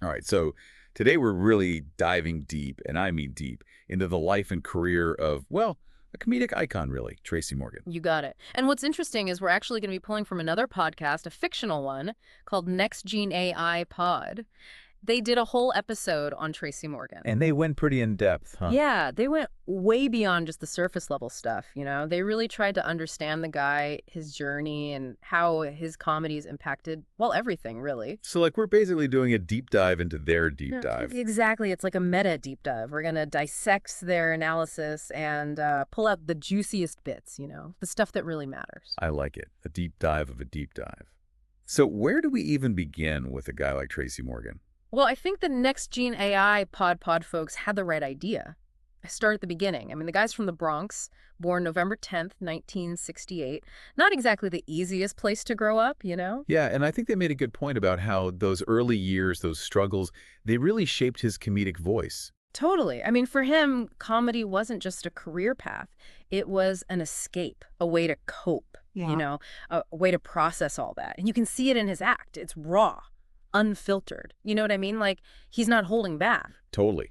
All right, so today we're really diving deep, and I mean deep, into the life and career of, well, a comedic icon, really, Tracy Morgan. You got it. And what's interesting is we're actually going to be pulling from another podcast, a fictional one called NEXTGEN AI POD. They did a whole episode on Tracy Morgan. And they went pretty in depth, huh? Yeah, they went way beyond just the surface level stuff, you know? They really tried to understand the guy, his journey, and how his comedies impacted, well, everything, really. So, like, we're basically doing a deep dive into their deep Yeah, dive. exactly. It's like a meta deep dive. We're going to dissect their analysis and pull out the juiciest bits, you know, the stuff that really matters. I like it, a deep dive of a deep dive. So where do we even begin with a guy like Tracy Morgan? Well, I think the NextGen AI pod folks had the right idea. I start at the beginning. I mean, the guy's from the Bronx, born November 10th, 1968. Not exactly the easiest place to grow up, you know? Yeah, and I think they made a good point about how those early years, those struggles, they really shaped his comedic voice. Totally. I mean, for him, comedy wasn't just a career path. It was an escape, a way to cope, you know, a way to process all that. And you can see it in his act. It's raw, unfiltered. You know what I mean? Like, he's not holding back. Totally.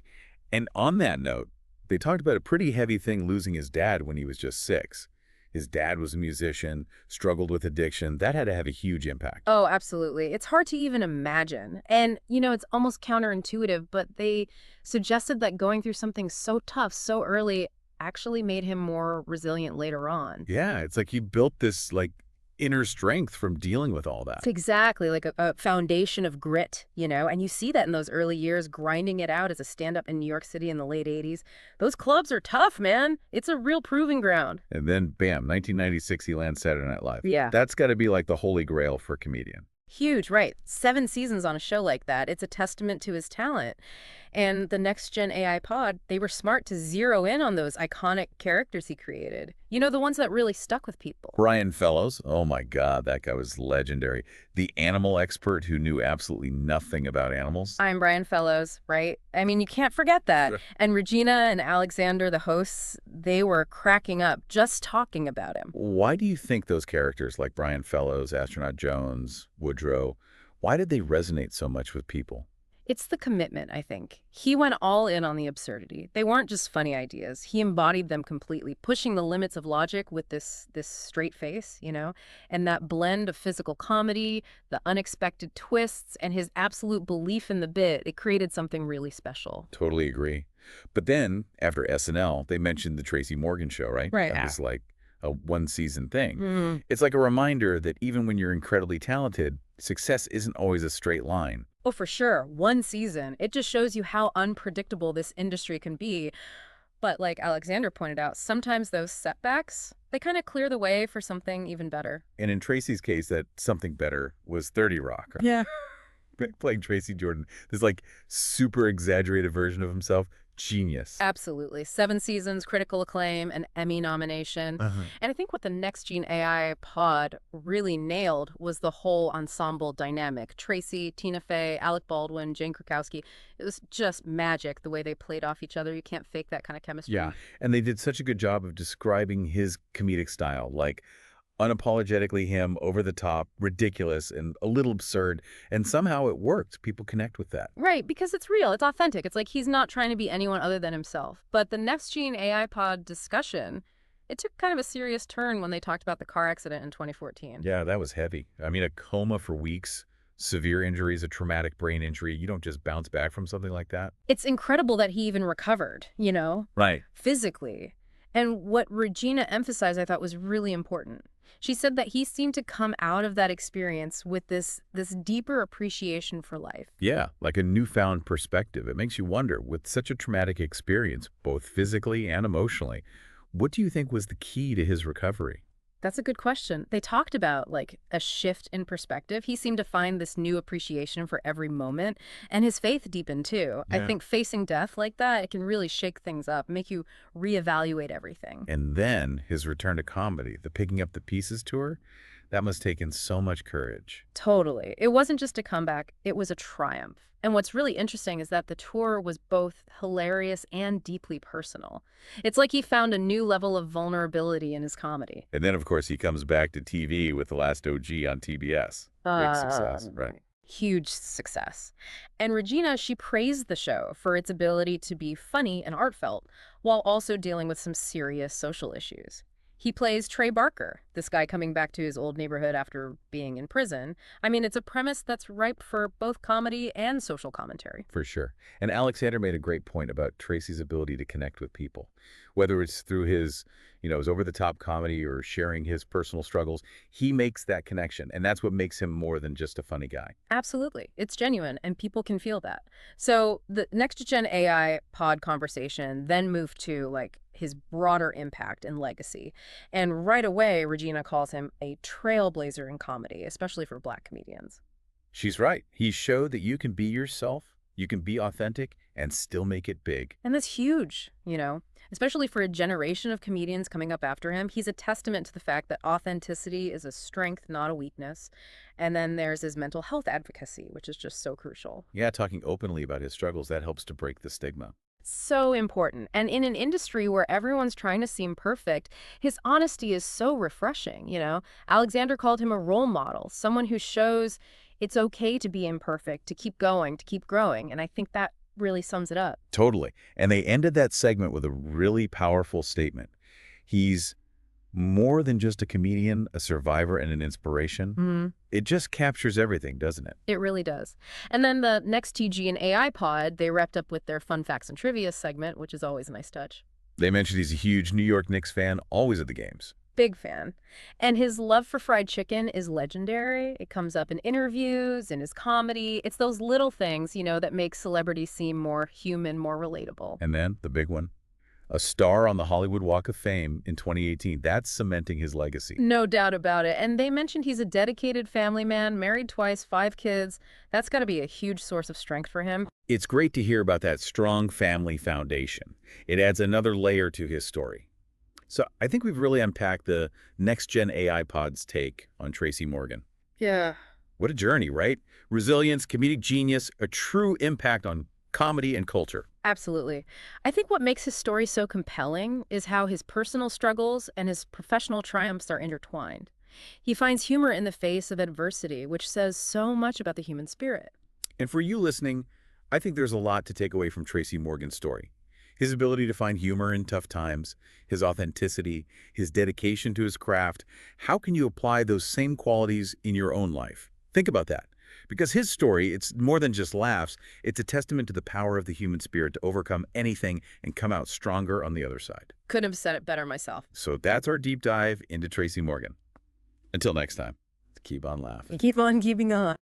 And on that note, they talked about a pretty heavy thing losing his dad when he was just 6. His dad was a musician, struggled with addiction. That had to have a huge impact. Oh, absolutely. It's hard to even imagine. And, you know, it's almost counterintuitive, but they suggested that going through something so tough so early actually made him more resilient later on. Yeah, it's like he built this, like, inner strength from dealing with all that. It's exactly like a foundation of grit, you know, and you see that in those early years, grinding it out as a stand-up in New York City in the late 80s. Those clubs are tough, man. It's a real proving ground. And then, bam, 1996, he lands Saturday Night Live. Yeah. That's got to be like the holy grail for a comedian. Huge, right. 7 seasons on a show like that. It's a testament to his talent. And the NextGen AI pod, they were smart to zero in on those iconic characters he created. You know, the ones that really stuck with people. Brian Fellows, oh my God, that guy was legendary. The animal expert who knew absolutely nothing about animals. I'm Brian Fellows, right? I mean, you can't forget that. Sure. And Regina and Alexander, the hosts, they were cracking up just talking about him. Why do you think those characters like Brian Fellows, Astronaut Jones, Woodrow, why did they resonate so much with people? It's the commitment, I think. He went all in on the absurdity. They weren't just funny ideas. He embodied them completely, pushing the limits of logic with this straight face, you know? And that blend of physical comedy, the unexpected twists, and his absolute belief in the bit, it created something really special. Totally agree. But then, after SNL, they mentioned the Tracy Morgan Show, right? Right. That was like a one-season thing. Mm. It's like a reminder that even when you're incredibly talented, success isn't always a straight line. Oh, for sure. 1 season. It just shows you how unpredictable this industry can be. But like Alexander pointed out, sometimes those setbacks, they kind of clear the way for something even better. And in Tracy's case, that something better was 30 Rock. Right? Yeah. Playing Tracy Jordan, this like super exaggerated version of himself. Genius. Absolutely. 7 seasons, critical acclaim, an Emmy nomination. And I think what the NextGen AI pod really nailed was the whole ensemble dynamic. Tracy, Tina Fey, Alec Baldwin, Jane Krakowski. It was just magic the way they played off each other. You can't fake that kind of chemistry. Yeah, and they did such a good job of describing his comedic style, like unapologetically him, over the top, ridiculous, and a little absurd. And somehow it worked. People connect with that. Right, because it's real. It's authentic. It's like he's not trying to be anyone other than himself. But the NextGen AI pod discussion, it took kind of a serious turn when they talked about the car accident in 2014. Yeah, that was heavy. I mean, a coma for weeks, severe injuries, a traumatic brain injury. You don't just bounce back from something like that. It's incredible that he even recovered, you know, Right. physically. And what Regina emphasized, I thought, was really important. She said that he seemed to come out of that experience with this deeper appreciation for life. Yeah, like a newfound perspective. It makes you wonder, with such a traumatic experience, both physically and emotionally, what do you think was the key to his recovery? That's a good question. They talked about like a shift in perspective. He seemed to find this new appreciation for every moment, and his faith deepened too. I Yeah. think facing death like that, it can really shake things up, make you reevaluate everything. And then his return to comedy, the Picking Up the Pieces tour, that must have taken so much courage. Totally. It wasn't just a comeback, it was a triumph. And what's really interesting is that the tour was both hilarious and deeply personal. It's like he found a new level of vulnerability in his comedy. And then, of course, he comes back to TV with The Last OG on TBS. Big success, right? Huge success. And Regina, she praised the show for its ability to be funny and heartfelt while also dealing with some serious social issues. He plays Trey Barker, this guy coming back to his old neighborhood after being in prison. I mean, it's a premise that's ripe for both comedy and social commentary. For sure. And Alexander made a great point about Tracy's ability to connect with people, whether it's through his over-the-top comedy or sharing his personal struggles. He makes that connection, and that's what makes him more than just a funny guy. Absolutely. It's genuine, and people can feel that. So the next gen AI pod conversation then moved to like his broader impact and legacy. And right away, Regina calls him a trailblazer in comedy, especially for Black comedians. She's right. He showed that you can be yourself, you can be authentic, and still make it big. And that's huge, especially for a generation of comedians coming up after him. He's a testament to the fact that authenticity is a strength, not a weakness. And then there's his mental health advocacy, which is just so crucial. Yeah, talking openly about his struggles, that helps to break the stigma. So important. And in an industry where everyone's trying to seem perfect, his honesty is so refreshing. Alexander called him a role model, someone who shows it's okay to be imperfect, to keep going, to keep growing. And I think that really sums it up. Totally. And they ended that segment with a really powerful statement. He's more than just a comedian, a survivor, and an inspiration. It just captures everything, doesn't it? It really does. And then the next TG and AI pod, they wrapped up with their fun facts and trivia segment, which is always a nice touch. They mentioned he's a huge New York Knicks fan, always at the games. Big fan. And his love for fried chicken is legendary. It comes up in interviews, in his comedy. It's those little things, that make celebrities seem more human, more relatable. And then, the big one, a star on the Hollywood Walk of Fame in 2018. That's cementing his legacy. No doubt about it. And they mentioned he's a dedicated family man, married twice, 5 kids. That's got to be a huge source of strength for him. It's great to hear about that strong family foundation. It adds another layer to his story. So I think we've really unpacked the next-gen AI pod's take on Tracy Morgan. Yeah. What a journey, right? Resilience, comedic genius, a true impact on comedy and culture. Absolutely. I think what makes his story so compelling is how his personal struggles and his professional triumphs are intertwined. He finds humor in the face of adversity, which says so much about the human spirit. And for you listening, I think there's a lot to take away from Tracy Morgan's story. His ability to find humor in tough times, his authenticity, his dedication to his craft. How can you apply those same qualities in your own life? Think about that. Because his story, it's more than just laughs. It's a testament to the power of the human spirit to overcome anything and come out stronger on the other side. Couldn't have said it better myself. So that's our deep dive into Tracy Morgan. Until next time, keep on laughing. Keep on keeping on.